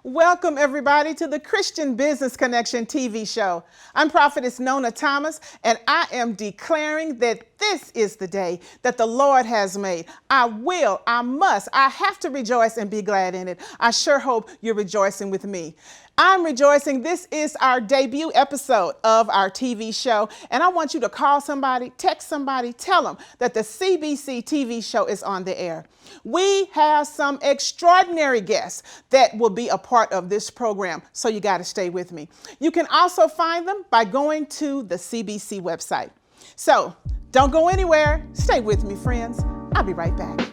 Welcome, everybody, to the Christian Business Connection TV show. I'm Prophetess Nona Thomas, and I am declaring that this is the day that the Lord has made. I must, I have to rejoice and be glad in it. I sure hope you're rejoicing with me. I'm rejoicing. This is our debut episode of our TV show, and I want you to call somebody, text somebody, tell them that the CBC TV show is on the air. We have some extraordinary guests that will be a part of this program, so you got to stay with me. You can also find them by going to the CBC website. So don't go anywhere. Stay with me, friends. I'll be right back.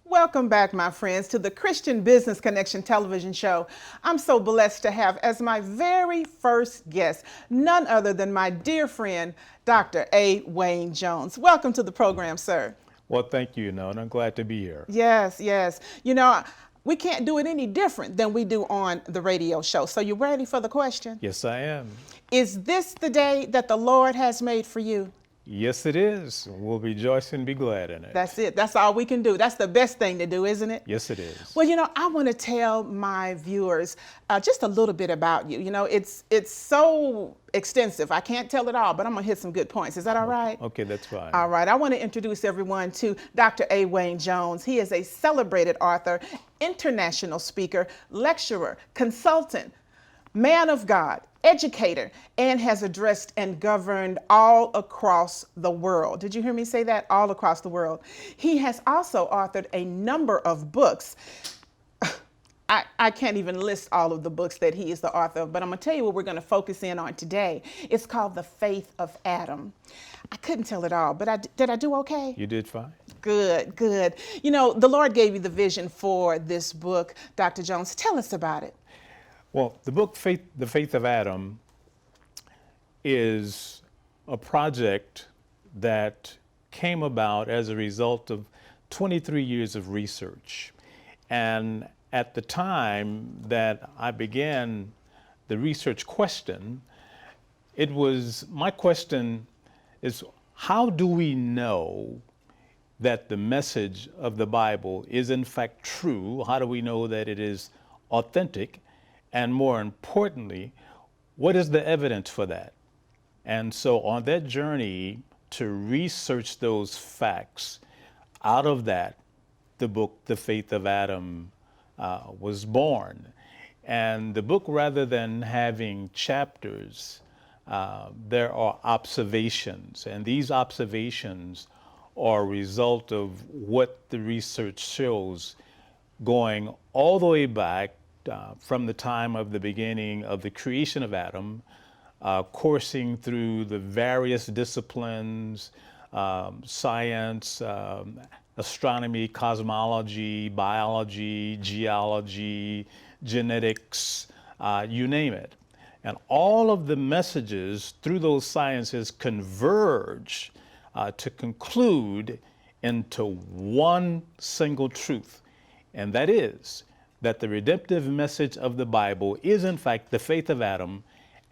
Welcome back, my friends, to the Christian Business Connection television show. I'm so blessed to have as my very first guest, none other than my dear friend, Dr. A. Wayne Jones. Welcome to the program, sir. Well, thank you, Nona. I'm glad to be here. Yes, yes. You know, we can't do it any different than we do on the radio show. So you ready for the question? Yes, I am. Is this the day that the Lord has made for you? Yes, it is. We'll rejoice and be glad in it. That's it. That's all we can do. That's the best thing to do, isn't it? Yes, it is. Well, you know, I want to tell my viewers just a little bit about you. You know, it's so extensive. I can't tell it all, but I'm going to hit some good points. Is that all right? Okay, that's fine. All right. I want to introduce everyone to Dr. A. Wayne Jones. He is a celebrated author, international speaker, lecturer, consultant, man of God, educator, and has addressed and governed all across the world. Did you hear me say that? All across the world. He has also authored a number of books. I can't even list all of the books that he is the author of, but I'm going to tell you what we're going to focus in on today. It's called The Faith of Adam. I couldn't tell it all, but did I do okay? You did fine. Good, good. You know, the Lord gave you the vision for this book, Dr. Jones. Tell us about it. Well, the book, The Faith of Adam, is a project that came about as a result of 23 years of research. And at the time that I began the research question, my question is, how do we know that the message of the Bible is in fact true? How do we know that it is authentic? And more importantly, what is the evidence for that? And so on that journey to research those facts, out of that, the book, The Faith of Adam, was born. And the book, rather than having chapters, there are observations. And these observations are a result of what the research shows going all the way back from the time of the beginning of the creation of Adam, coursing through the various disciplines, science, astronomy, cosmology, biology, geology, genetics, you name it. And all of the messages through those sciences converge to conclude into one single truth, and that is that the redemptive message of the Bible is in fact the faith of Adam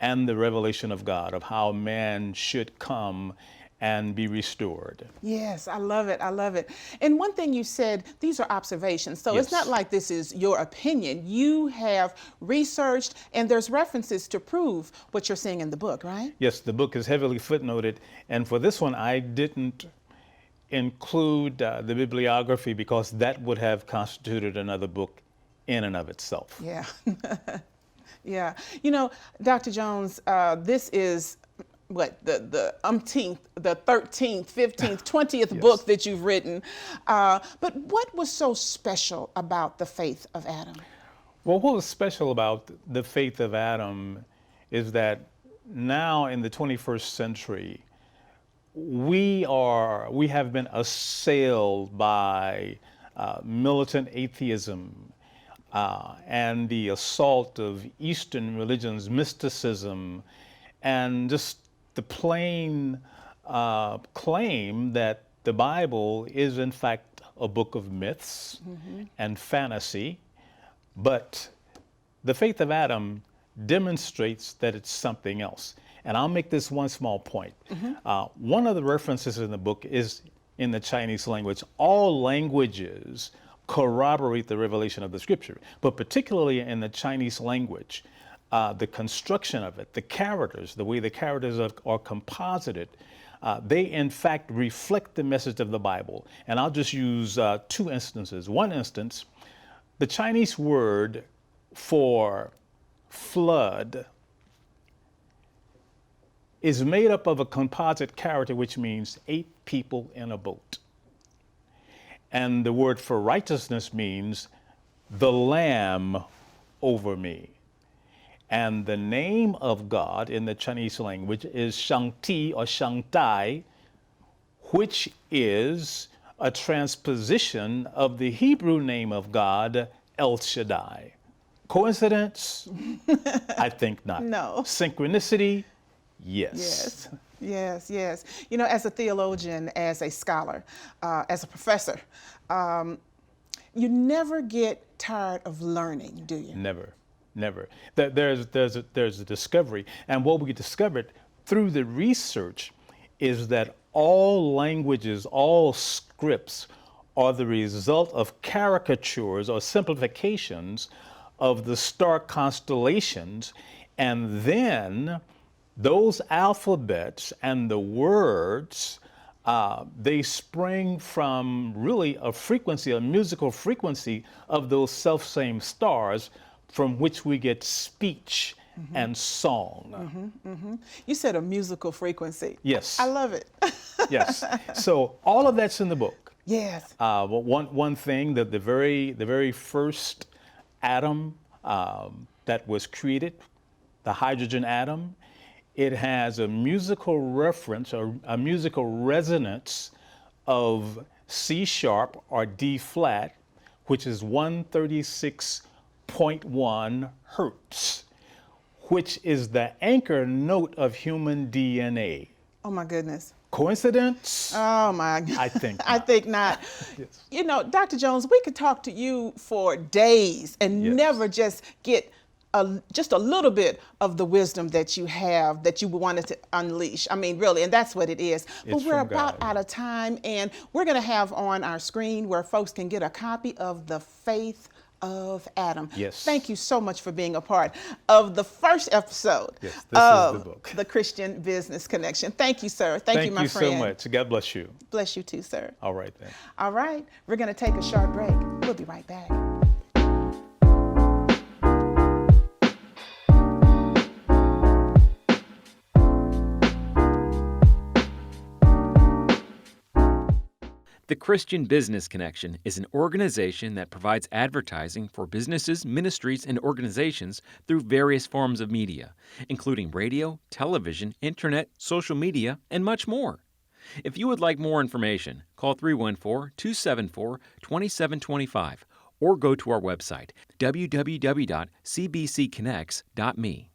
and the revelation of God, of how man should come and be restored. Yes, I love it. I love it. And one thing you said, these are observations. So Yes. It's not like this is your opinion. You have researched, and there's references to prove what you're seeing in the book, right? Yes, the book is heavily footnoted. And for this one, I didn't include the bibliography because that would have constituted another book in and of itself. Yeah. Yeah. You know, Dr. Jones, this is the umpteenth, the 13th, 15th, 20th Yes. book that you've written. But what was so special about The Faith of Adam? Well, what was special about The Faith of Adam is that now in the 21st century, we have been assailed by militant atheism and the assault of Eastern religions, mysticism, and just the plain claim that the Bible is in fact a book of myths and fantasy, but the faith of Adam demonstrates that it's something else. And I'll make this one small point. One of the references in the book is in the Chinese language. All languages corroborate the revelation of the scripture, but particularly in the Chinese language, the construction of it, the characters, the way the characters are composited, they in fact reflect the message of the Bible. And I'll just use two instances. One instance, the Chinese word for flood is made up of a composite character, which means 8 people in a boat. And the word for righteousness means the Lamb over me. And the name of God in the Chinese language is Shangti or Shangdai, which is a transposition of the Hebrew name of God, El Shaddai. Coincidence? I think not. No. Synchronicity? Yes. Yes. Yes, yes. You know, as a theologian, as a scholar, as a professor, you never get tired of learning, do you? Never, never. There's a discovery, and what we discovered through the research is that all languages, all scripts are the result of caricatures or simplifications of the star constellations, and then those alphabets and the words, they spring from really a frequency, a musical frequency of those self-same stars from which we get speech and song. You said a musical frequency. Yes. I love it. Yes. So all of that's in the book. Yes. One thing, that the very first atom that was created, the hydrogen atom, it has a musical reference or a musical resonance of C sharp or D flat, which is 136.1 hertz, which is the anchor note of human DNA. Oh my goodness. Coincidence? Oh my. I think not. I think not. Yes. You know, Dr. Jones, we could talk to you for days and Yes. never just get just a little bit of the wisdom that you have, that you wanted to unleash. I mean, really, and that's what it is. But It's we're from about God. out of time, and we're going to have on our screen where folks can get a copy of The Faith of Adam. Yes. Thank you so much for being a part of the first episode Yes, this of is the book. the Christian Business Connection. Thank you, sir. Thank you, my friend. Thank you so much. God bless you. Bless you too, sir. All right then. All right, we're going to take a short break. We'll be right back. The Christian Business Connection is an organization that provides advertising for businesses, ministries, and organizations through various forms of media, including radio, television, internet, social media, and much more. If you would like more information, call 314-274-2725 or go to our website, www.cbcconnects.me.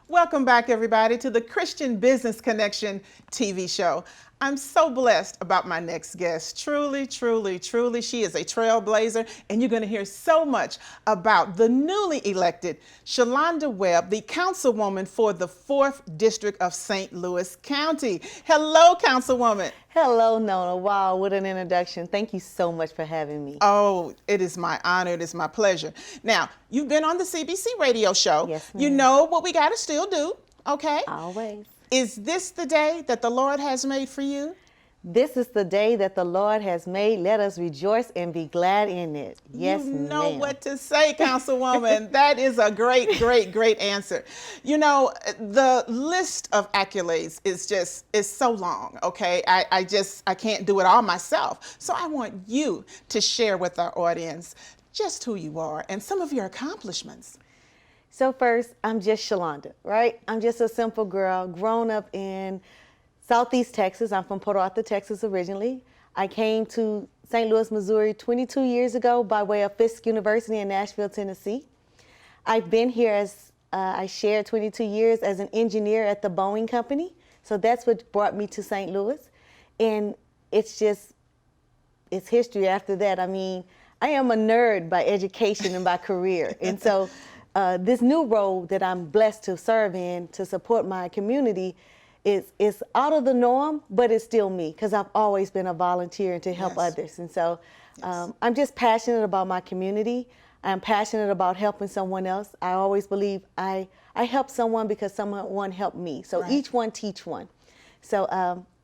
Welcome back, everybody, to the Christian Business Connection TV show. I'm so blessed about my next guest. Truly, truly, truly, she is a trailblazer, and you're going to hear so much about the newly elected Shalonda Webb, the Councilwoman for the 4th District of St. Louis County. Hello, Councilwoman. Hello, Nona. Wow, what an introduction. Thank you so much for having me. Oh, it is my honor. It is my pleasure. Now, you've been on the CBC Radio Show. Yes, You ma'am. know what we got to still do, okay? Always. Is this the day that the Lord has made for you? This is the day that the Lord has made. Let us rejoice and be glad in it. Yes, You know ma'am. what to say, Councilwoman. That is a great, great, great answer. You know, the list of accolades is so long, okay? I can't do it all myself. So I want you to share with our audience just who you are and some of your accomplishments. So first, I'm just Shalonda, right? I'm just a simple girl, grown up in Southeast Texas. I'm from Port Arthur, Texas originally. I came to St. Louis, Missouri 22 years ago by way of Fisk University in Nashville, Tennessee. I've been here as, I shared 22 years as an engineer at the Boeing Company. So that's what brought me to St. Louis. And it's history after that. I mean, I am a nerd by education and by career. And so this new role that I'm blessed to serve in to support my community is out of the norm, but it's still me, because I've always been a volunteer and to help Yes. others. And so I'm just passionate about my community. I'm passionate about helping someone else. I always believe I help someone because someone helped me. So Right. each one teach one. So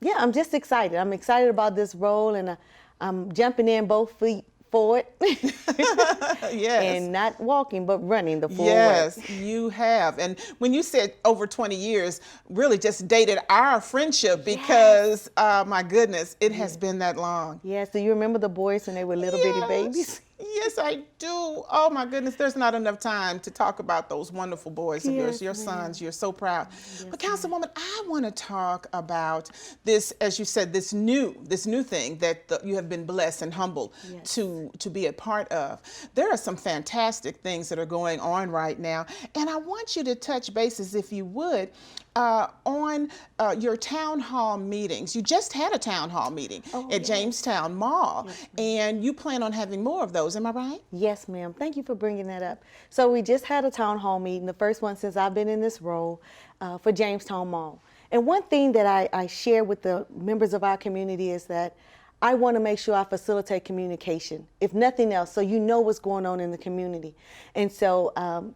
yeah, I'm just excited. I'm excited about this role, and I'm jumping in both feet forward Yes. and not walking, but running the forward. Yes, you have. And when you said over 20 years, really just dated our friendship because, my goodness, it has been that long. Yes, do you remember the boys when they were little bitty babies? Yes, I do. Oh my goodness, there's not enough time to talk about those wonderful boys of yours, Yes, your ma'am. sons. You're so proud. But Councilwoman, I want to talk about this, as you said, this new thing that you have been blessed and humbled to be a part of. There are some fantastic things that are going on right now, and I want you to touch bases, if you would, on your town hall meetings. You just had a town hall meeting at Jamestown Mall, and you plan on having more of those, am I right? Yes, ma'am. Thank you for bringing that up. So we just had a town hall meeting, the first one since I've been in this role, for Jamestown Mall. And one thing that I share with the members of our community is that I want to make sure I facilitate communication, if nothing else, so you know what's going on in the community. And so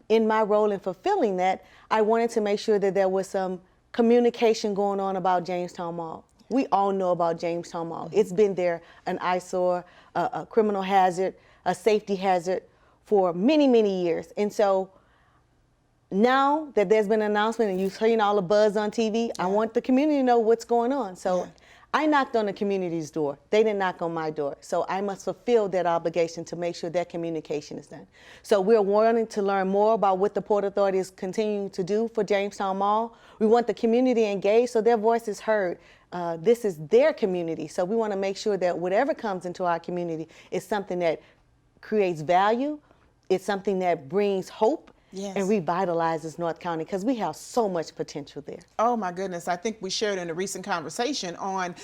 in my role in fulfilling that, I wanted to make sure that there was some communication going on about Jamestown Mall. We all know about Jamestown Mall. It's been there, an eyesore, a criminal hazard, a safety hazard for many, many years. And so now that there's been an announcement and you've seen all the buzz on TV, I want the community to know what's going on. So I knocked on the community's door. They didn't knock on my door. So I must fulfill that obligation to make sure that communication is done. So we're wanting to learn more about what the Port Authority is continuing to do for Jamestown Mall. We want the community engaged so their voice is heard. This is their community. So we want to make sure that whatever comes into our community is something that creates value. It's something that brings hope. Yes. And revitalizes North County, because we have so much potential there. Oh my goodness, I think we shared in a recent conversation on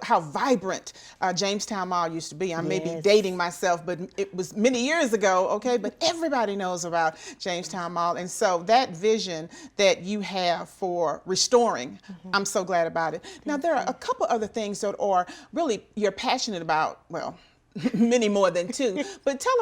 how vibrant Jamestown Mall used to be. I may be dating myself, but it was many years ago, okay? But everybody knows about Jamestown Mall. And so that vision that you have for restoring, I'm so glad about it. Now, there are a couple other things that are really you're passionate about, well, many more than two, but tell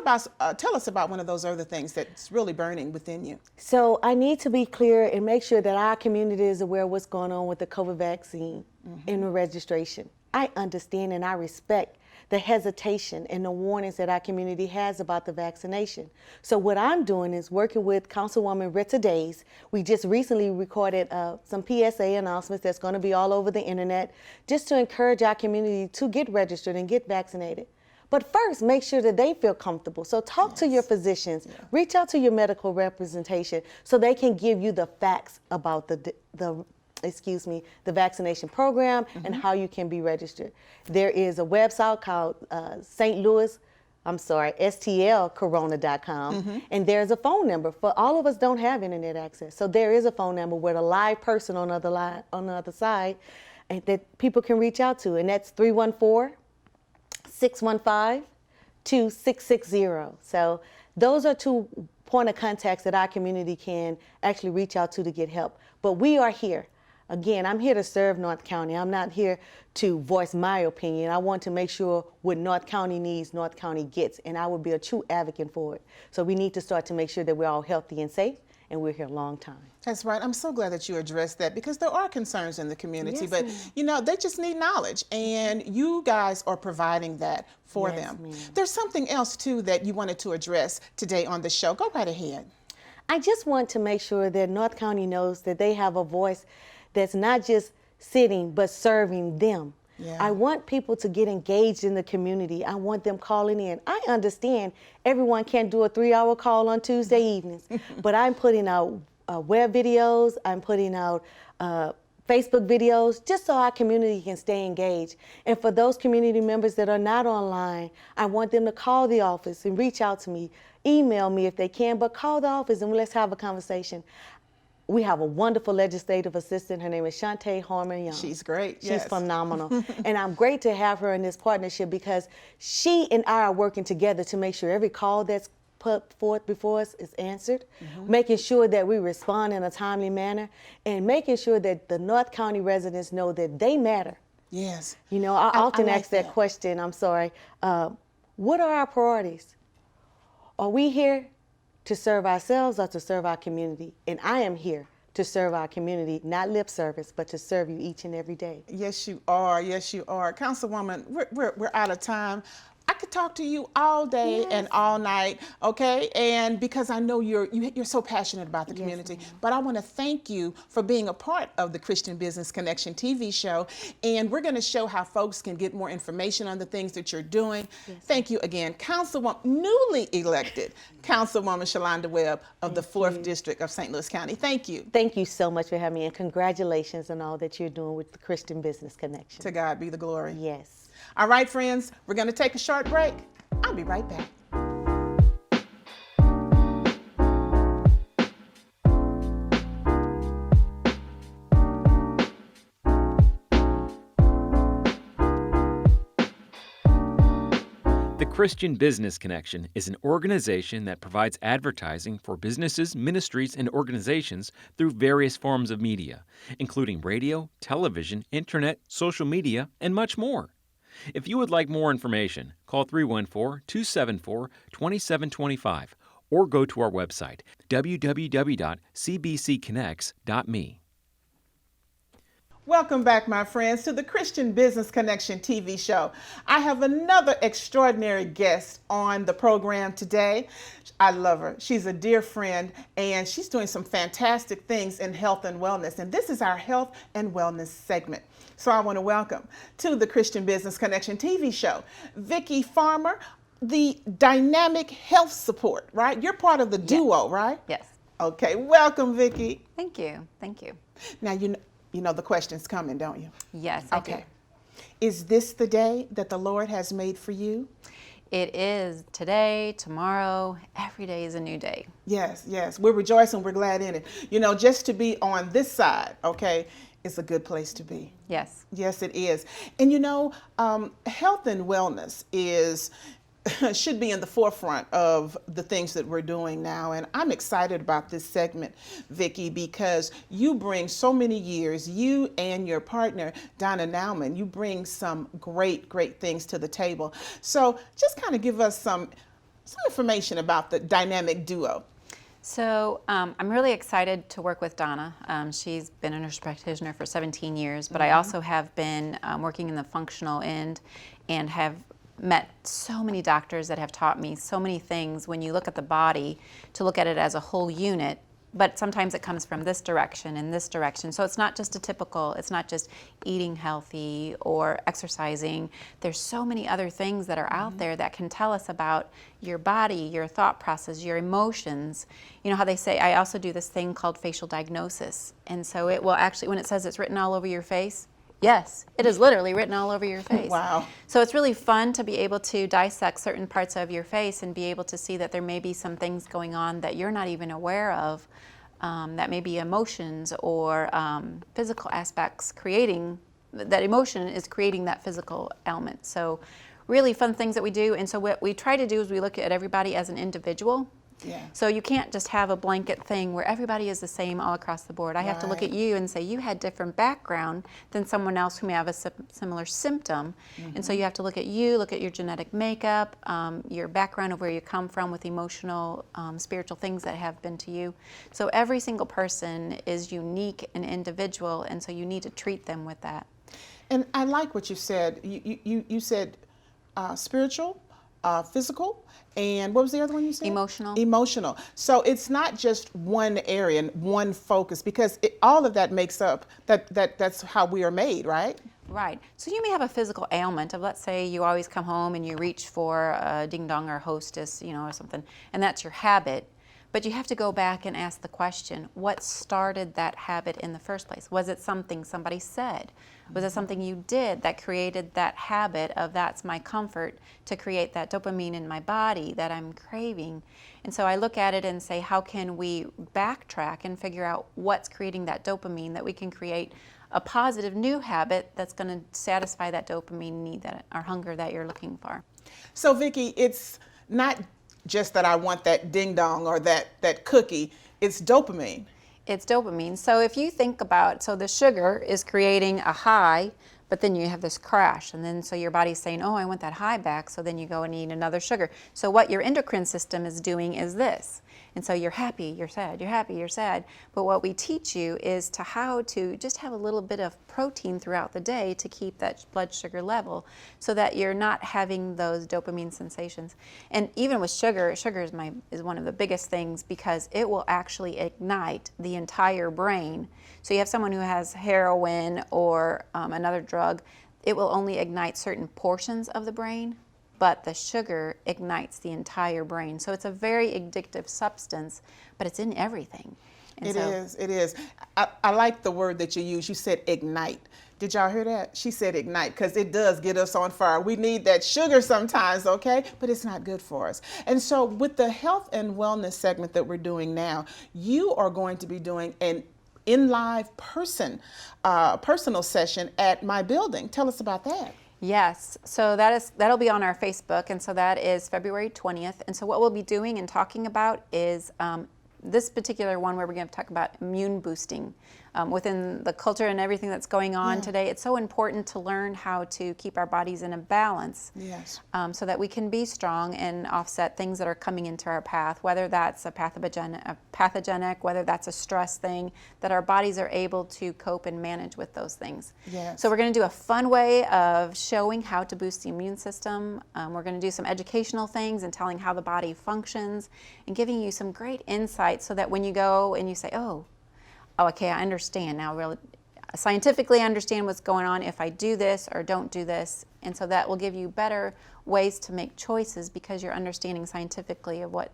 us about one of those other things that's really burning within you. So I need to be clear and make sure that our community is aware of what's going on with the COVID vaccine and the registration. I understand and I respect the hesitation and the warnings that our community has about the vaccination. So what I'm doing is working with Councilwoman Rita Days. We just recently recorded some PSA announcements that's going to be all over the internet, just to encourage our community to get registered and get vaccinated. But first, make sure that they feel comfortable. So talk to your physicians, reach out to your medical representation so they can give you the facts about the vaccination program and how you can be registered. There is a website called STLcorona.com, and there's a phone number. For all of us don't have internet access, so there is a phone number with a live person on the other side and that people can reach out to, and that's 314-615-2660. So those are two point of contacts that our community can actually reach out to get help. But we are here. Again, I'm here to serve North County. I'm not here to voice my opinion. I want to make sure what North County needs, North County gets, and I would be a true advocate for it. So we need to start to make sure that we're all healthy and safe, and we're here a long time. That's right. I'm so glad that you addressed that, because there are concerns in the community, Yes, but ma'am. you know, they just need knowledge, and you guys are providing that for Yes, them. ma'am. There's something else too that you wanted to address today on the show. Go right ahead. I just want to make sure that North County knows that they have a voice that's not just sitting, but serving them. Yeah. I want people to get engaged in the community. I want them calling in. I understand everyone can't do a 3-hour call on Tuesday evenings, but I'm putting out web videos, I'm putting out Facebook videos, just so our community can stay engaged. And for those community members that are not online, I want them to call the office and reach out to me, email me if they can, but call the office and let's have a conversation. We have a wonderful legislative assistant. Her name is Shantae Harmon Young. She's great. She's Yes. phenomenal. And I'm great to have her in this partnership, because she and I are working together to make sure every call that's put forth before us is answered, making sure that we respond in a timely manner, and making sure that the North County residents know that they matter. Yes. You know, I often like ask that question, what are our priorities? Are we here to serve ourselves or to serve our community? And I am here to serve our community, not lip service, but to serve you each and every day. Yes, you are. Yes, you are. Councilwoman, we're out of time. I could talk to you all day and all night, okay? And because I know you're so passionate about the community, but I want to thank you for being a part of the Christian Business Connection TV show. And we're going to show how folks can get more information on the things that you're doing. Thank you again, Councilwoman, newly elected Councilwoman Shalonda Webb of the 4th District of St. Louis County. Thank you. Thank you so much for having me, and congratulations on all that you're doing with the Christian Business Connection. To God be the glory. Yes. All right, friends, we're going to take a short break. I'll be right back. The Christian Business Connection is an organization that provides advertising for businesses, ministries, and organizations through various forms of media, including radio, television, internet, social media, and much more. If you would like more information, call 314-274-2725 or go to our website, www.cbcconnects.me. Welcome back, my friends, to the Christian Business Connection TV show. I have another extraordinary guest on the program today. I love her. She's a dear friend, and she's doing some fantastic things in health and wellness. And this is our health and wellness segment. So I want to welcome to the Christian Business Connection TV show, Vicki Farmer, the dynamic health support, right? You're part of the duo, right? Yes. Okay, welcome, Vicki. Thank you. Thank you. Now, you know the question's coming, don't you? Yes, I Okay. do. Is this the day that the Lord has made for you? It is today, tomorrow, every day is a new day. Yes, yes. We're rejoicing. We're glad in it. You know, just to be on this side, okay, it's a good place to be. Yes. Yes, it is. And you know, health and wellness should be in the forefront of the things that we're doing now. And I'm excited about this segment, Vicki, because you bring so many years, you and your partner, Donna Nauman, you bring some great, great things to the table. So just kind of give us some information about the dynamic duo. So I'm really excited to work with Donna. She's been a nurse practitioner for 17 years, but I also have been working in the functional end and have met so many doctors that have taught me so many things when you look at the body, to look at it as a whole unit, but sometimes it comes from this direction and this direction. So it's not just it's not just eating healthy or exercising. There's so many other things that are out there that can tell us about your body, your thought process, your emotions. You know how they say, I also do this thing called facial diagnosis. And so it will actually, when it says it's written all over your face, yes, it is literally written all over your face. Wow. So it's really fun to be able to dissect certain parts of your face and be able to see that there may be some things going on that you're not even aware of, that may be emotions or physical aspects creating, that emotion is creating that physical element. So really fun things that we do. And so what we try to do is we look at everybody as an individual. Yeah. So you can't just have a blanket thing where everybody is the same all across the board. I have to look at you and say you had different background than someone else who may have a similar symptom. And so you have to look at you, look at your genetic makeup, your background of where you come from with emotional, spiritual things that have been to you. So every single person is unique and individual, and so you need to treat them with that. And I like what you said. You said spiritual, physical, and what was the other one you said? Emotional. Emotional. So it's not just one area and one focus, because all of that makes up, that's how we are made, right? Right. So you may have a physical ailment of, let's say you always come home and you reach for a ding dong or hostess, or something, and that's your habit. But you have to go back and ask the question, what started that habit in the first place? Was it something somebody said? Was it something you did that created that habit of that's my comfort, to create that dopamine in my body that I'm craving? And so I look at it and say, how can we backtrack and figure out what's creating that dopamine, that we can create a positive new habit that's going to satisfy that dopamine need, that or hunger that you're looking for. So Vicki, it's not just that I want that ding dong or that cookie. It's dopamine. It's dopamine. So if you think about, so the sugar is creating a high, but then you have this crash, and then so your body's saying, oh, I want that high back, so then you go and eat another sugar. So what your endocrine system is doing is this. And so you're happy, you're sad, you're happy, you're sad. But what we teach you is to how to just have a little bit of protein throughout the day to keep that blood sugar level so that you're not having those dopamine sensations. And even with sugar is one of the biggest things because it will actually ignite the entire brain. So you have someone who has heroin or another drug, it will only ignite certain portions of the brain, but the sugar ignites the entire brain. So it's a very addictive substance, but it's in everything. And It is. I like the word that you used. You said ignite. Did y'all hear that? She said ignite, because it does get us on fire. We need that sugar sometimes, okay? But it's not good for us. And so with the health and wellness segment that we're doing now, you are going to be doing an in-live personal session at my building. Tell us about that. Yes, so that'll be on our Facebook, and so that is February 20th. And so what we'll be doing and talking about is this particular one where we're going to talk about immune boosting. Within the culture and everything that's going on today, it's so important to learn how to keep our bodies in a balance, so that we can be strong and offset things that are coming into our path, whether that's a pathogenic, whether that's a stress thing, that our bodies are able to cope and manage with those things. So we're going to do a fun way of showing how to boost the immune system. We're going to do some educational things and telling how the body functions and giving you some great insights so that when you go and you say, oh, okay, I understand now, really scientifically understand what's going on if I do this or don't do this. And so that will give you better ways to make choices because you're understanding scientifically of what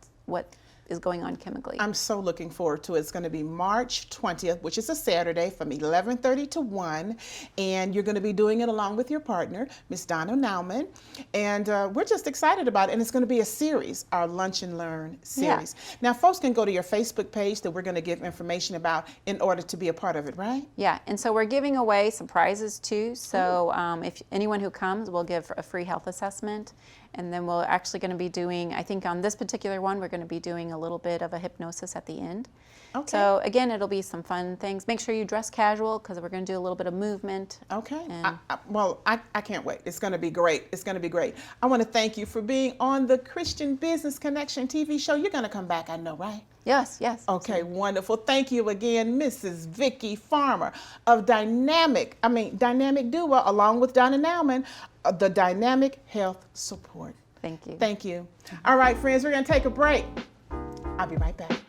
is going on chemically. I'm so looking forward to it. It's going to be March 20th, which is a Saturday from 11:30 to 1. And you're going to be doing it along with your partner, Miss Donna Nauman. And we're just excited about it. And it's going to be a series, our Lunch and Learn series. Now, folks can go to your Facebook page that we're going to give information about in order to be a part of it, right? Yeah, and so we're giving away some prizes too. So if anyone who comes, we'll give a free health assessment. And then we're actually going to be doing, I think on this particular one, we're going to be doing a little bit of a hypnosis at the end. Okay. So again, it'll be some fun things. Make sure you dress casual because we're going to do a little bit of movement. Okay. I can't wait. It's going to be great. It's going to be great. I want to thank you for being on the Christian Business Connection TV show. You're going to come back, I know, right? Yes. Okay, wonderful. Thank you again, Mrs. Vicki Farmer of Dynamic Duo, along with Donna Nauman, the Dynamic Health Support. Thank you. Thank you. All right, friends, we're going to take a break. I'll be right back.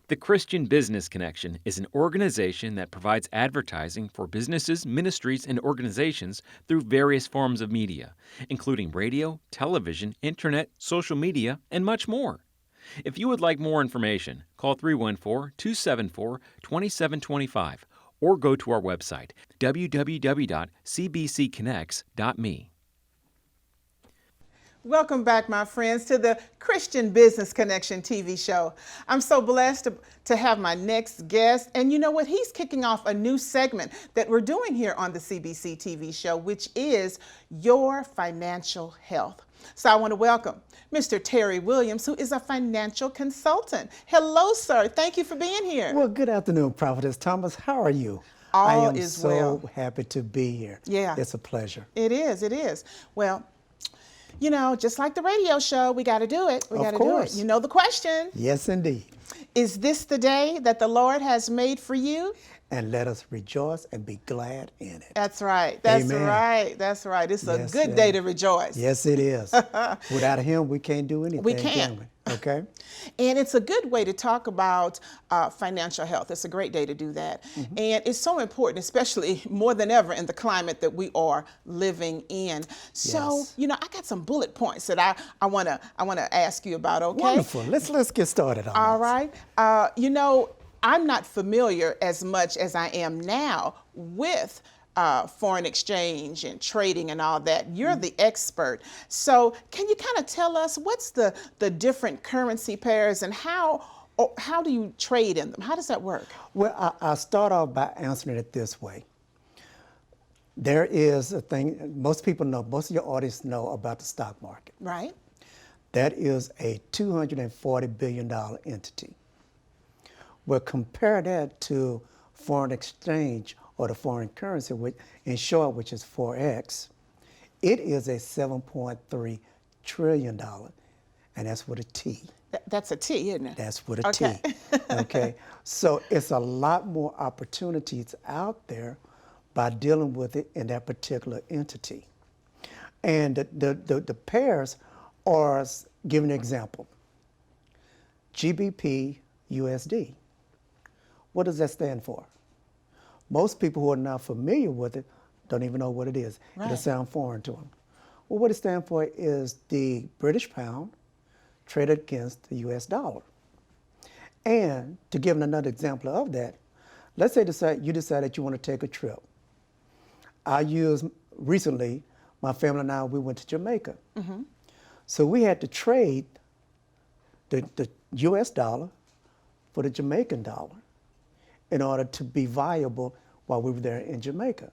The Christian Business Connection is an organization that provides advertising for businesses, ministries, and organizations through various forms of media, including radio, television, internet, social media, and much more. If you would like more information, call 314-274-2725 or go to our website, www.cbcconnects.me. Welcome back, my friends, to the Christian Business Connection TV show. I'm so blessed to have my next guest. And you know what? He's kicking off a new segment that we're doing here on the CBC TV show, which is Your Financial Health. So I want to welcome Mr. Terry Williams, who is a financial consultant. Hello, sir. Thank you for being here. Well, good afternoon, Prophetess Thomas. How are you? All I am is so well. happy to be here. Yeah. It's a pleasure. It is. Well, you know, just like the radio show, we got to do it. We got to do it. You know the question. Yes, indeed. Is this the day that the Lord has made for you? And let us rejoice and be glad in it. That's right. That's Amen. Right. That's right. It's a good day to rejoice. Yes, it is. Without Him, we can't do anything. We can't. Can we? Okay. And it's a good way to talk about financial health. It's a great day to do that. Mm-hmm. And it's so important, especially more than ever in the climate that we are living in. So, you know, I got some bullet points that I want to ask you about, okay? Wonderful. Let's get started on All right. You know, I'm not familiar as much as I am now with foreign exchange and trading and all that. You're the expert. So can you kind of tell us what's the different currency pairs and how Or how do you trade in them? How does that work? Well, I'll start off by answering it this way. There is a thing, most people know, most of your audience know about the stock market. Right. That is a $240 billion entity. Well, compare that to foreign exchange or the foreign currency, which, in short, which is Forex. It is a $7.3 trillion, and that's with a T. That's a T, isn't it? That's with a Okay. T. Okay. So it's a lot more opportunities out there by dealing with it in that particular entity. And the pairs are, give an example, GBP USD. What does that stand for? Most people who are not familiar with it don't even know what it is. Right. It'll sound foreign to them. Well, what it stands for is the British pound traded against the US dollar. And to give another example of that, let's say you decide that you want to take a trip. Recently, my family and I, we went to Jamaica. Mm-hmm. So we had to trade the US dollar for the Jamaican dollar in order to be viable while we were there in Jamaica.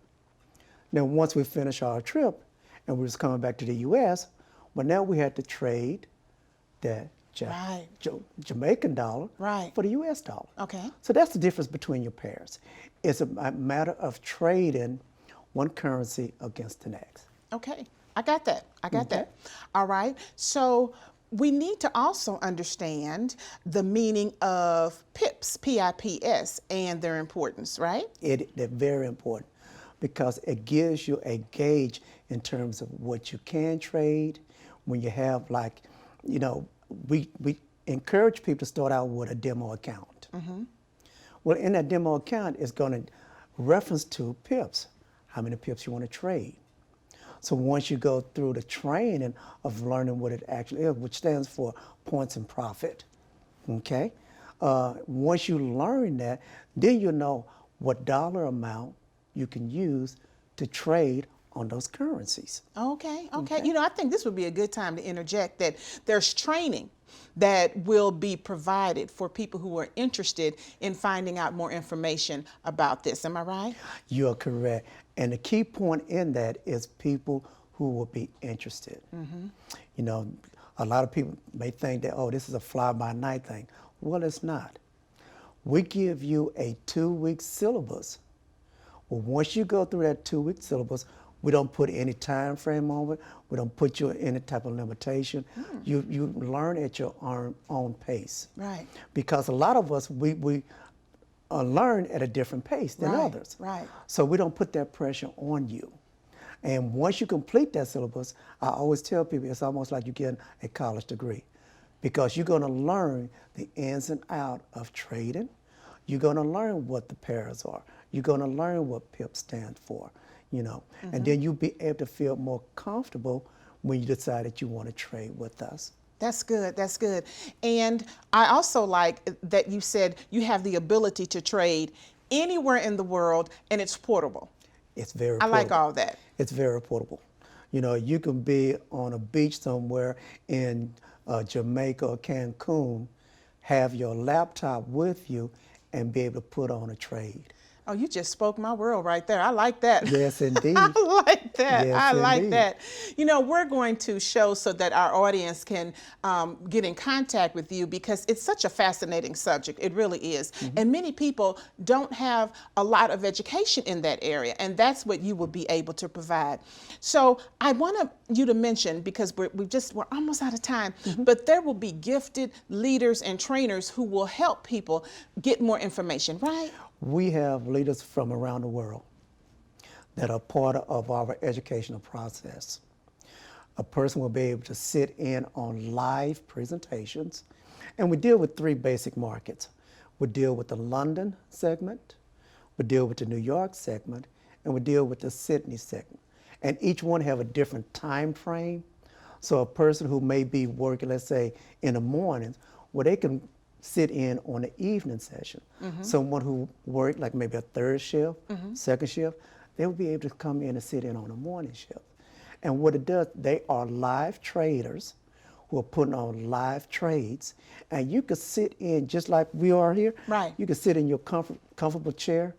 Now, once we finished our trip and we was coming back to the US, well, now we had to trade that Right. Jamaican dollar Right. for the US dollar. Okay. So that's the difference between your pairs. It's a matter of trading one currency against the next. Okay. I got that. I got Okay. that. All right. So we need to also understand the meaning of PIPs, P-I-P-S, and their importance, right? They're very important because it gives you a gauge in terms of what you can trade when you have, like, you know, we encourage people to start out with a demo account. Mm-hmm. Well, in that demo account, it's going to reference to pips, how many pips you want to trade. So once you go through the training of learning what it actually is, which stands for points and profit, okay? Once you learn that, then you know what dollar amount you can use to trade on those currencies. Okay, okay. You know, I think this would be a good time to interject that there's training that will be provided for people who are interested in finding out more information about this. Am I right? You are correct. And the key point in that is people who will be interested. Mm-hmm. You know, a lot of people may think that, oh, this is a fly-by-night thing. Well, it's not. We give you a 2-week syllabus. Well, once you go through that 2-week syllabus, we don't put any time frame on it. We don't put you in any type of limitation. You learn at your own pace. Right. Because a lot of us, we learn at a different pace than Right, others. right. So we don't put that pressure on you. And once you complete that syllabus, I always tell people it's almost like you're getting a college degree because you're going to learn the ins and outs of trading. You're going to learn what the pairs are. You're going to learn what PIP stands for, you know. Mm-hmm. And then you'll be able to feel more comfortable when you decide that you want to trade with us. That's good. That's good. And I also like that you said you have the ability to trade anywhere in the world and it's portable. It's very I portable. like all that. It's very portable. You know, you can be on a beach somewhere in Jamaica or Cancun, have your laptop with you, and be able to put on a trade. Oh, you just spoke my world right there. I like that. Yes, indeed. I like that. Yes, I like indeed. that. You know, we're going to show so that our audience can get in contact with you because it's such a fascinating subject. It really is. Mm-hmm. And many people don't have a lot of education in that area, and that's what you will be able to provide. So I want you to mention, because we're almost out of time, Mm-hmm. but there will be gifted leaders and trainers who will help people get more information, right? We have leaders from around the world that are part of our educational process. A person will be able to sit in on live presentations, and we deal with 3 basic markets. We deal with the London segment, we deal with the New York segment, and we deal with the Sydney segment. And each one have a different time frame. So a person who may be working, let's say, in the mornings, well, they can sit in on the evening session. Mm-hmm. Someone who worked like maybe a 3rd shift, 2nd shift, they will be able to come in and sit in on a morning shift. And what it does, they are live traders who are putting on live trades. And you could sit in, just like we are here, Right. you could sit in your comfortable chair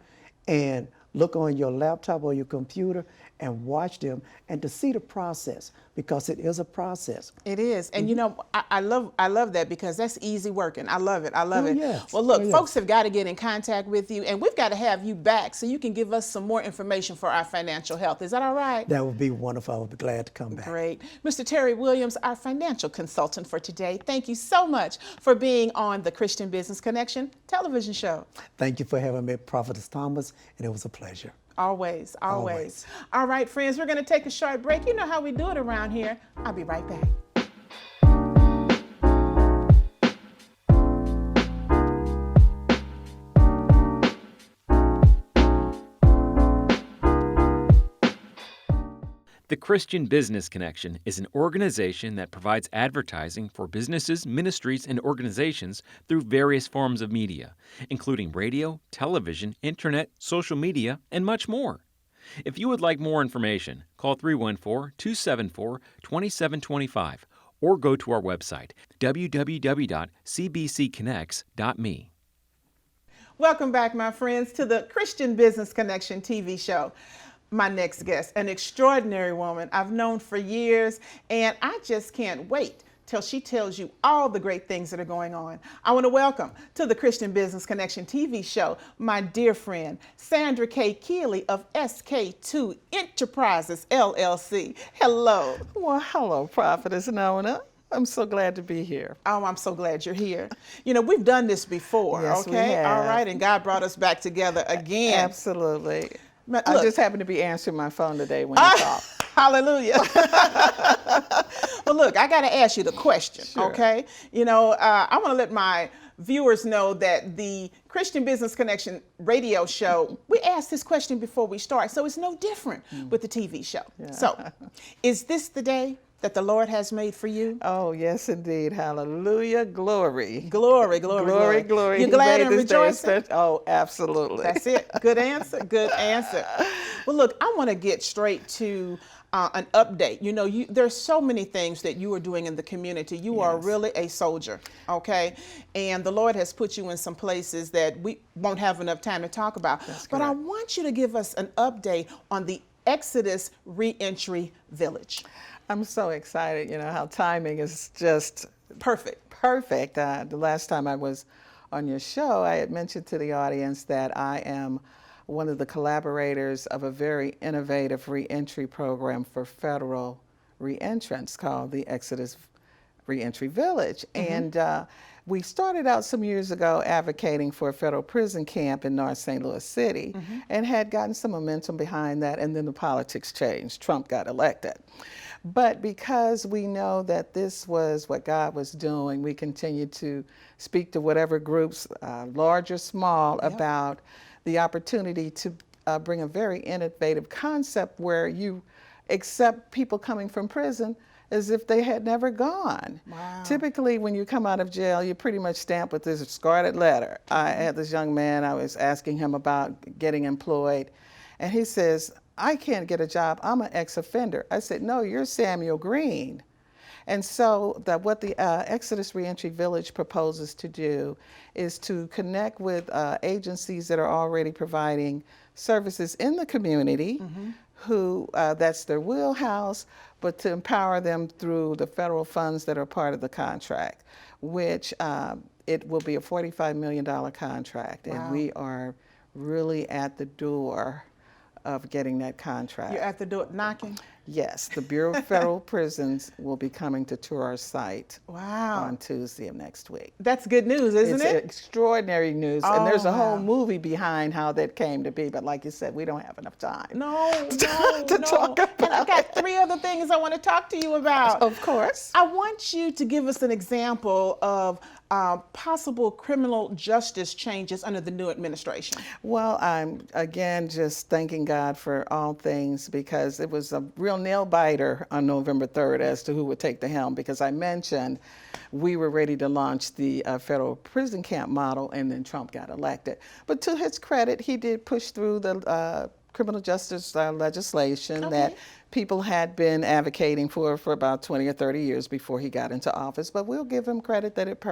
and look on your laptop or your computer and watch them, and to see the process, because it is a process. It is. And you know, I love that, because that's easy working. I love it. I love Oh, it. yes. Well, look, Oh, yes. folks have got to get in contact with you, and we've got to have you back so you can give us some more information for our financial health. Is that all right? That would be wonderful. I would be glad to come back. Great. Mr. Terry Williams, our financial consultant for today, thank you so much for being on the Christian Business Connection television show. Thank you for having me, Prophetess Thomas, and it was a pleasure. Always, always. All right, friends, we're going to take a short break. You know how we do it around here. I'll be right back. The Christian Business Connection is an organization that provides advertising for businesses, ministries, and organizations through various forms of media, including radio, television, internet, social media, and much more. If you would like more information, call 314-274-2725 or go to our website, www.cbcconnects.me. Welcome back, my friends, to the Christian Business Connection TV show. My next guest, an extraordinary woman I've known for years, and I just can't wait till she tells you all the great things that are going on. I want to welcome to the Christian Business Connection TV show my dear friend, Sandra Kay Keely of SK2 Enterprises, LLC. Hello. Well, hello, Prophetess Nona. I'm so glad to be here. Oh, I'm so glad you're here. You know, we've done this before, Yes, we okay? have. All right, and God brought us back together again. Absolutely. But I look- just happened to be answering my phone today when you called. Hallelujah. Well, look, I got to ask you the question, Sure. okay? You know, I want to let my viewers know that the Christian Business Connection radio show, we asked this question before we start, so it's no different with the TV show. So, is this the day that the Lord has made for you? Oh, yes, indeed. Hallelujah. Glory. Glory, glory, Glory, glory. You He glad made and this day rejoicing? Oh, absolutely. That's it. Good answer. Good answer. Well, look, I want to get straight to an update. You know, there's so many things that you are doing in the community. You are really a soldier, okay? And the Lord has put you in some places that we won't have enough time to talk about. But I want you to give us an update on the Exodus Reentry Village. I'm so excited. You know, how timing is just Perfect. perfect. The last time I was on your show, I had mentioned to the audience that I am one of the collaborators of a very innovative reentry program for federal reentrants called the Exodus Reentry Village. And we started out some years ago advocating for a federal prison camp in North St. Louis City and had gotten some momentum behind that, and then the politics changed. Trump got elected. But because we know that this was what God was doing, we continue to speak to whatever groups, large or small, about the opportunity to bring a very innovative concept where you accept people coming from prison as if they had never gone. Wow. Typically, when you come out of jail, you're pretty much stamped with this scarlet letter. I had this young man, I was asking him about getting employed, and he says, I can't get a job, I'm an ex-offender. I said, no, you're Samuel Green. And so what the Exodus Reentry Village proposes to do is to connect with agencies that are already providing services in the community, who that's their wheelhouse, but to empower them through the federal funds that are part of the contract, which it will be a $45 million contract. Wow. And we are really at the door of getting that contract. You're at the door knocking? Yes, the Bureau of Federal Prisons will be coming to tour our site Wow. on Tuesday of next week. That's good news, isn't It's it? extraordinary news, and there's a whole wow. movie behind how that came to be, but like you said, we don't have enough time. No, to no. talk about And I got 3 other things I want to talk to you about. Of course. I want you to give us an example of possible criminal justice changes under the new administration. Well, I'm again just thanking God for all things, because it was a real nail biter on November 3rd as to who would take the helm, because I mentioned we were ready to launch the federal prison camp model, and then Trump got elected. But to his credit, he did push through the criminal justice legislation that people had been advocating for about 20 or 30 years before he got into office, but we'll give him credit that it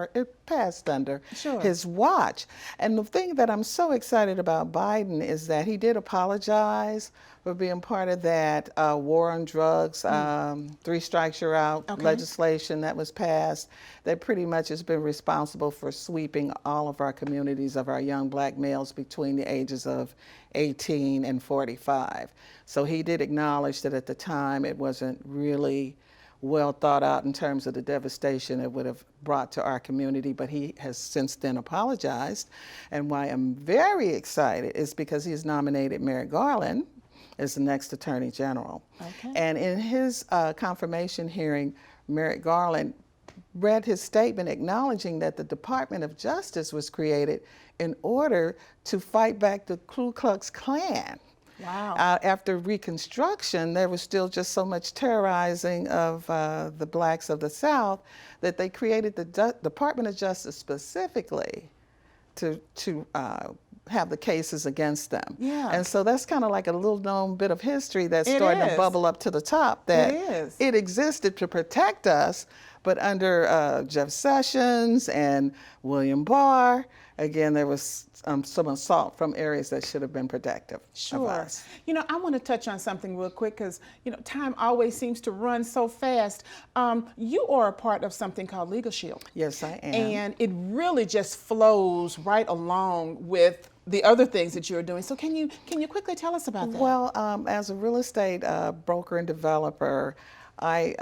passed under his watch. And the thing that I'm so excited about Biden is that he did apologize for being part of that war on drugs, 3 strikes you're out legislation that was passed that pretty much has been responsible for sweeping all of our communities of our young black males between the ages of 18 and 45. So he did acknowledge that at the time it wasn't really well thought out in terms of the devastation it would have brought to our community, but he has since then apologized. And why I'm very excited is because he's nominated Merrick Garland as the next Attorney General. And in his confirmation hearing, Merrick Garland read his statement acknowledging that the Department of Justice was created in order to fight back the Ku Klux Klan. After Reconstruction, there was still just so much terrorizing of the blacks of the South that they created the Department of Justice specifically to have the cases against them. And so that's kind of like a little known bit of history that's starting to bubble up to the top, that it existed to protect us, but under Jeff Sessions and William Barr, again, there was some assault from areas that should have been protective of us. You know, I want to touch on something real quick because, you know, time always seems to run so fast. You are a part of something called Legalshield. Yes, I am. And it really just flows right along with the other things that you're doing. So can you quickly tell us about that? Well, as a real estate broker and developer, I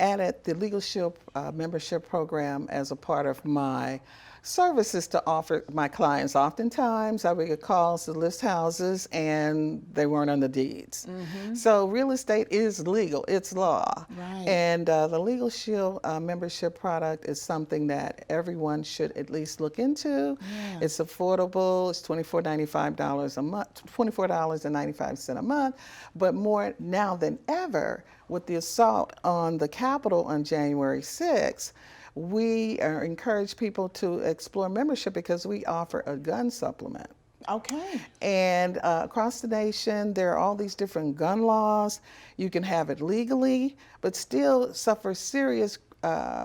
added the Legalshield membership program as a part of my services to offer my clients. Oftentimes I would get calls to list houses and they weren't on the deeds. So real estate is legal, it's law. And the Legalshield membership product is something that everyone should at least look into. It's affordable, it's $24.95 a month, $24.95 a month, but more now than ever with the assault on the Capitol on January 6th, we encourage people to explore membership because we offer a gun supplement. And across the nation, there are all these different gun laws. You can have it legally, but still suffer serious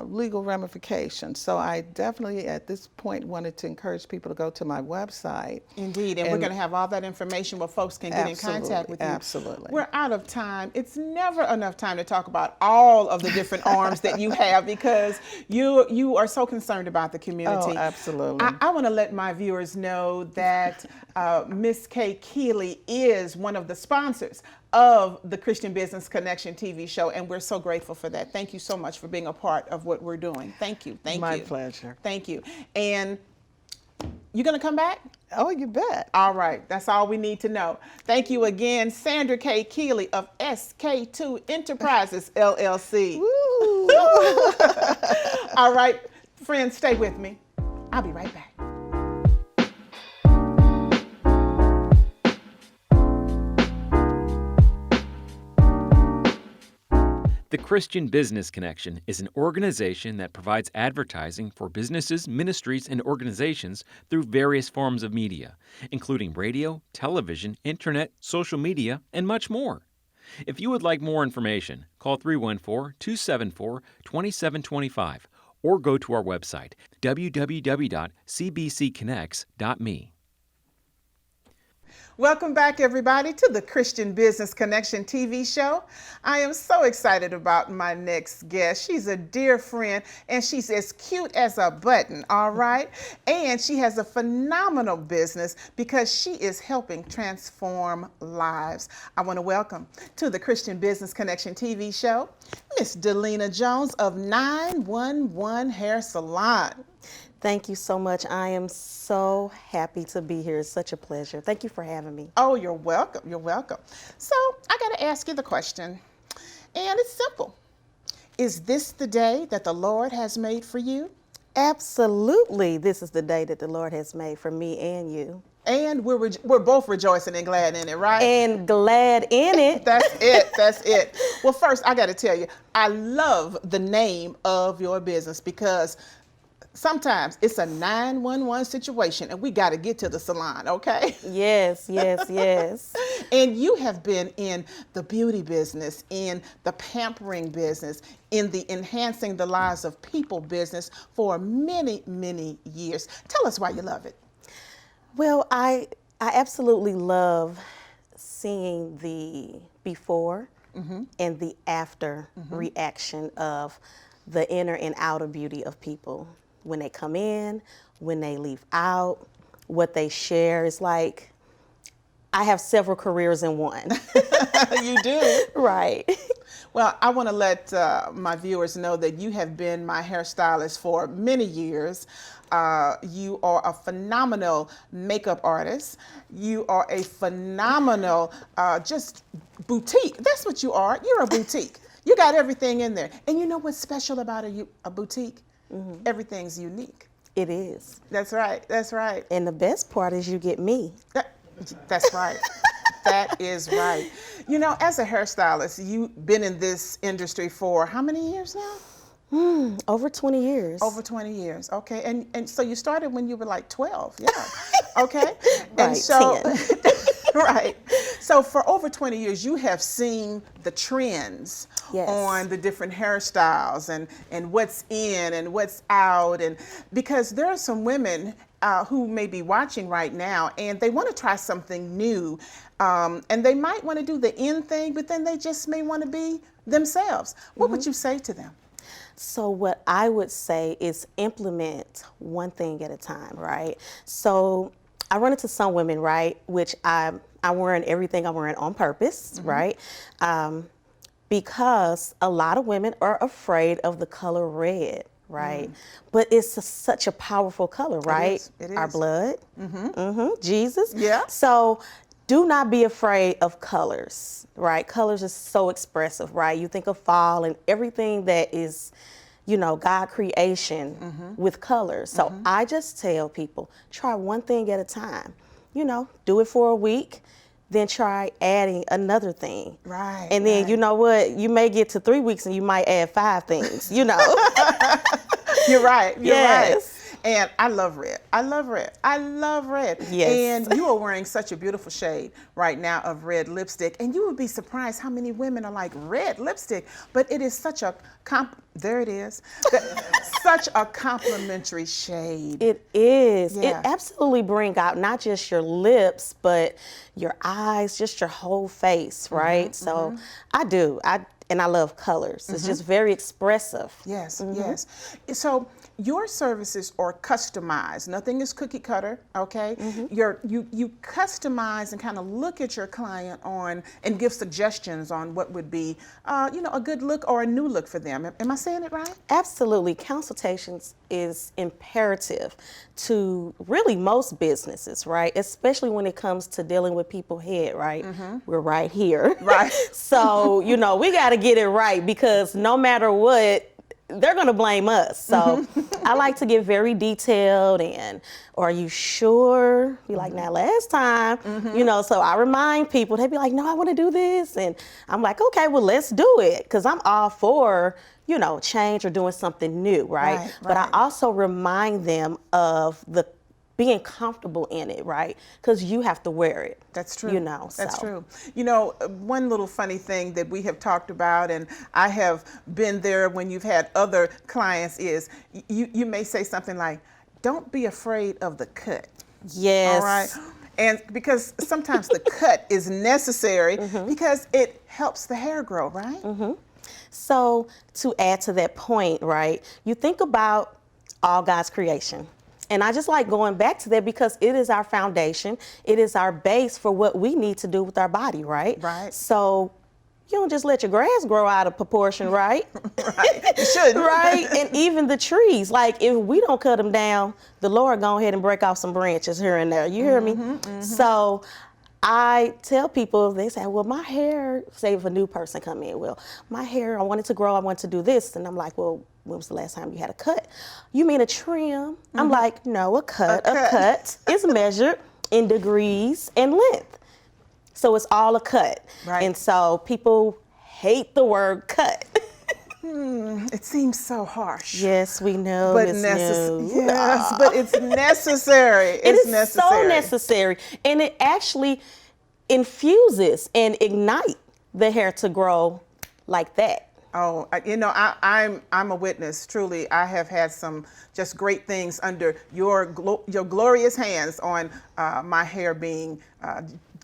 legal ramifications. So I definitely at this point wanted to encourage people to go to my website. Indeed, and we're going to have all that information where folks can get in contact with you. Absolutely. We're out of time. It's never enough time to talk about all of the different arms that you have because you are so concerned about the community. Oh, absolutely. I want to let my viewers know that Miss Kay Keely is one of the sponsors of the Christian Business Connection TV show, and we're so grateful for that. Thank you so much for being a part of what we're doing. Thank you. Thank you. My pleasure. Thank you. And you gonna come back? Oh, you bet. All right, that's all we need to know. Thank you again, Sandra Kay Keely of SK2 Enterprises, LLC. Woo. All right, friends, stay with me. I'll be right back. The Christian Business Connection is an organization that provides advertising for businesses, ministries, and organizations through various forms of media, including radio, television, internet, social media, and much more. If you would like more information, call 314-274-2725 or go to our website, www.cbcconnects.me. Welcome back, everybody, to the Christian Business Connection TV show. I am so excited about my next guest. She's a dear friend, and she's as cute as a button, all right? And she has a phenomenal business because she is helping transform lives. I want to welcome to the Christian Business Connection TV show, Miss Dellena Jones of 911 Hair Salon. Thank you so much. I am so happy to be here. It's such a pleasure. Thank you for having me. Oh, you're welcome. You're welcome. So I got to ask you the question, and it's simple. Is this the day that the Lord has made for you? Absolutely. This is the day that the Lord has made for me and you. And we're both rejoicing and glad in it, right? And glad in it. That's it. That's it. Well, first, I got to tell you, I love the name of your business because sometimes it's a 911 situation and we got to get to the salon, okay? Yes, yes, yes. And you have been in the beauty business, in the pampering business, in the enhancing the lives of people business for many, many years. Tell us why you love it. Well, I absolutely love seeing the before and the after reaction of the inner and outer beauty of people. When they come in, when they leave out, what they share. It's like I have several careers in one. You do? Right. Well, I want to let my viewers know that you have been my hairstylist for many years. You are a phenomenal makeup artist. You are a phenomenal just boutique. That's what you are. You're a boutique. You got everything in there. And you know what's special about a boutique? Everything's unique. It is. That's right. That's right. And the best part is you get me. That's right. That is right. You know, as a hairstylist, you've been in this industry for how many years now? Over 20 years. Over 20 years. Okay. And so you started when you were like 12. Yeah. Okay. And Right, so 10. right. So for over 20 years, you have seen the trends Yes. on the different hairstyles and what's in and what's out. And because there are some women who may be watching right now and they want to try something new. And they might want to do the in thing, but then they just may want to be themselves. What would you say to them? So what I would say is implement one thing at a time, right? So I run into some women, right, which I'm wearing everything I'm wearing on purpose, right? Because a lot of women are afraid of the color red, right? But it's such a powerful color, right? It is. Our blood, Jesus. Yeah. So do not be afraid of colors, right? Colors is so expressive, right? You think of fall and everything that is, you know, God creation with colors. So I just tell people, try one thing at a time. You know, do it for a week, then try adding another thing. Right. And then, right. you know what, you may get to 3 weeks and you might add 5 things, you know. You're right. You're right. Yes. And I love red. I love red. I love red. Yes. And you are wearing such a beautiful shade right now of red lipstick. And you would be surprised how many women are like, red lipstick. But it is such a there it is. Such a complimentary shade. It is. Yeah. It absolutely brings out not just your lips, but your eyes, just your whole face, right? So I do. And I love colors. It's just very expressive. Yes, yes. So your services are customized. Nothing is cookie cutter, okay? You customize and kind of look at your client on and give suggestions on what would be, a good look or a new look for them. Am I saying it right? Absolutely. Consultations is imperative to really most businesses, right? Especially when it comes to dealing with people's head, right? We're right here. Right. So, we got to get it right because no matter what, they're going to blame us. So I like to get very detailed and, are you sure? Be like, now last time, so I remind people, they'd be like, no, I want to do this. And I'm like, okay, well, let's do it. Cause I'm all for, change or doing something new, right? But I also remind them of being comfortable in it, right? Because you have to wear it. That's true. That's so. true. One little funny thing that we have talked about, and I have been there when you've had other clients, is you may say something like, don't be afraid of the cut. Yes. All right. And because sometimes the cut is necessary because it helps the hair grow, right? So to add to that point, right, you think about all God's creation. And I just like going back to that because it is our foundation. It is our base for what we need to do with our body, right? Right. So you don't just let your grass grow out of proportion, right? Right. You should. Right. And even the trees, like if we don't cut them down, the Lord go ahead and break off some branches here and there. You hear me? So I tell people, they say, well, my hair, say if a new person come in, well, my hair, I want it to grow, I want to do this. And I'm like, well, when was the last time you had a cut? You mean a trim? I'm like, no, a cut. A cut is measured in degrees and length. So it's all a cut. Right. And so people hate the word cut. It seems so harsh. Yes, we know, But Miss New. yes, but it's necessary. It It's is necessary. so necessary, and it actually infuses and ignite the hair to grow like that. Oh, I'm a witness. Truly, I have had some just great things under your glorious hands on my hair being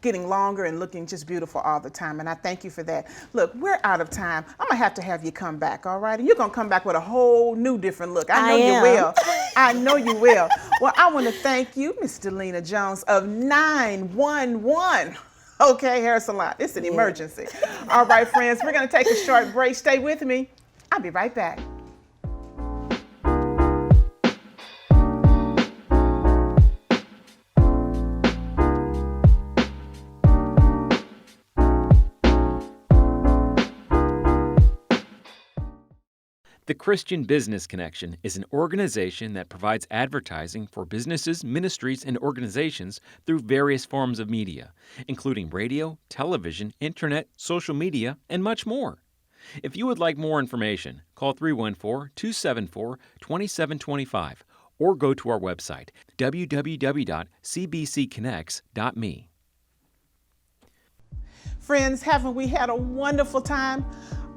getting longer and looking just beautiful all the time. And I thank you for that. Look, we're out of time. I'm gonna have to have you come back, all right? And you're gonna come back with a whole new different look. I know you will. I know you will. Well, I want to thank you, Miss Dellena Jones of 911. Okay, Hair Salon. It's an emergency. All right, friends, we're going to take a short break. Stay with me. I'll be right back. The Christian Business Connection is an organization that provides advertising for businesses, ministries, and organizations through various forms of media, including radio, television, internet, social media, and much more. If you would like more information, call 314-274-2725 or go to our website, www.cbcconnects.me. Friends, haven't we had a wonderful time?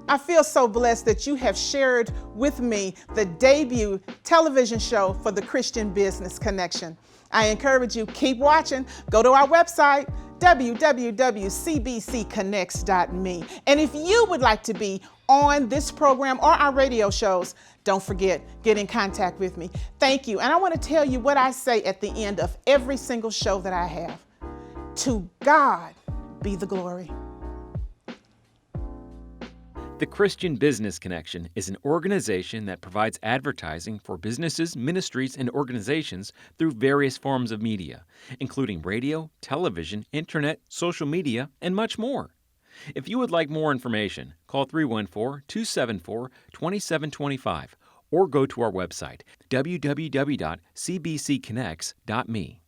I feel so blessed that you have shared with me the debut television show for the Christian Business Connection. I encourage you, keep watching. Go to our website, www.cbcconnects.me. And if you would like to be on this program or our radio shows, don't forget, get in contact with me. Thank you. And I want to tell you what I say at the end of every single show that I have. To God be the glory. The Christian Business Connection is an organization that provides advertising for businesses, ministries, and organizations through various forms of media, including radio, television, internet, social media, and much more. If you would like more information, call 314-274-2725 or go to our website, www.cbcconnects.me.